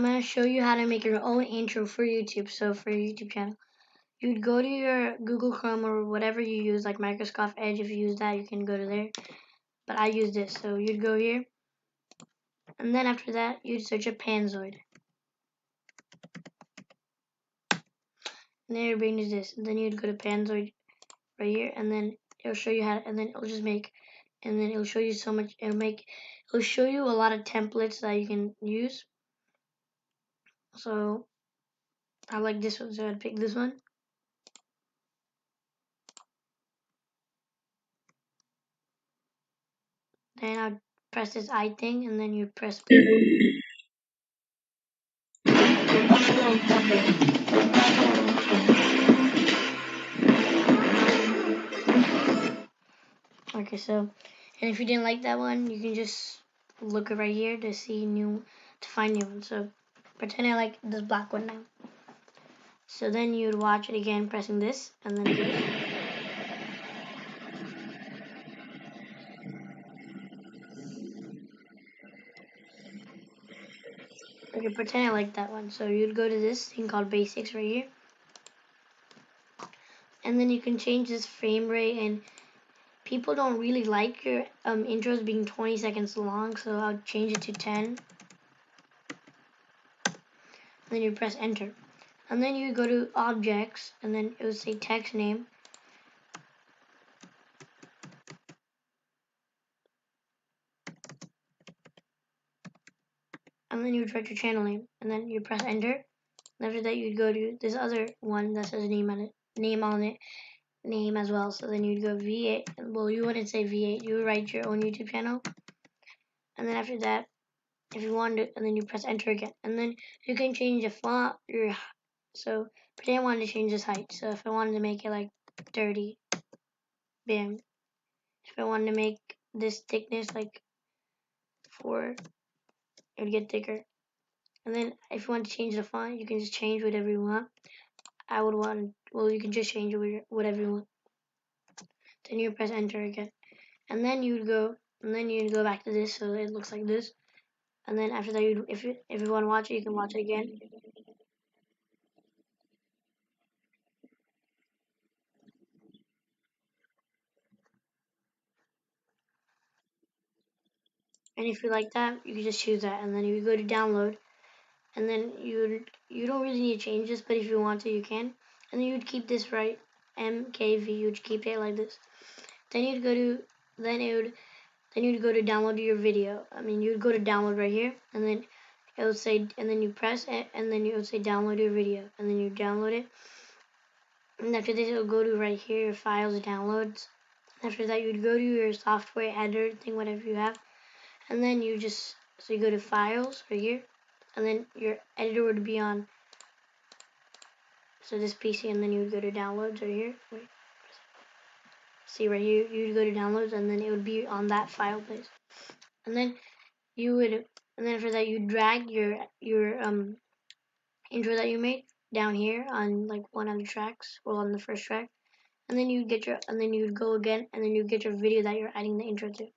I'm going to show you how to make your own intro for YouTube. So for your YouTube channel, you'd go to your Google Chrome or whatever you use, like Microsoft Edge. If you use that, you can go to there. But I use this. So you'd go here. And then after that, you'd search up Panzoid. And then it brings this. And then you'd go to Panzoid right here. And then it'll show you how, and then it'll just make, and then it'll show you so much. It'll show you a lot of templates that you can use. So I like this one, so I'd pick this one. Then I'd press this I thing, and then you press play. Okay, so, and if you didn't like that one, you can just look right here to find new ones. So pretend I like this black one now. So then you'd watch it again, pressing this, and then this. Okay, pretend I like that one. So you'd go to this thing called basics right here. And then you can change this frame rate, and people don't really like your intros being 20 seconds long, so I'll change it to 10. And then you press enter. And then you go to objects, and then it would say text name. And then you would write your channel name, and then you press enter. And after that, you'd go to this other one that says name on it, name as well. So then you'd go V8. Well, you wouldn't say V8. You would write your own YouTube channel. And then after that, if you wanted to, and then you press enter again. And then you can change the font. So today I wanted to change this height. So if I wanted to make it like 30, bam. If I wanted to make this thickness like 4, it would get thicker. And then if you want to change the font, you can just change whatever you want. You can just change it whatever you want. Then you press enter again. And then you'd go back to this, so it looks like this. And then after that, if you want to watch it, you can watch it again. And if you like that, you can just choose that. And then you go to download. And then you don't really need to change this, but if you want to, you can. And then you'd keep this right, MKV. You'd keep it like this. Then you'd go to download your video. You'd go to download right here, and then it would say, and then you press it, and then it would say download your video, and then you download it. And after this, it'll go to right here, your files, downloads. After that, you'd go to your software editor thing, whatever you have, and then you go to files right here, and then your editor would be on, so this PC, and then you would go to downloads right here. Wait, see right here, you'd go to downloads, and then it would be on that file place. And then after that, you drag your intro that you made down here on like one of the tracks, or on the first track. And then you'd go again, and then you get your video that you're adding the intro to.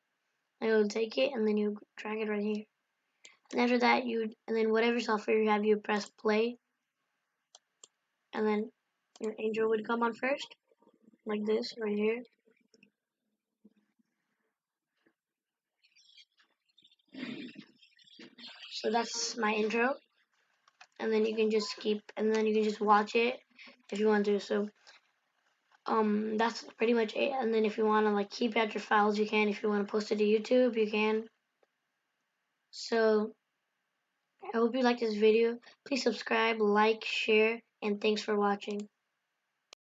And you'll take it, and then you drag it right here. And after that, and then whatever software you have, you press play. And then your intro would come on first, like this, right here. So that's my intro. And then you can just watch it if you want to. So that's pretty much it. And then if you want to like keep out your files, you can. If you want to post it to YouTube, you can. So I hope you liked this video. Please subscribe, like, share, and thanks for watching.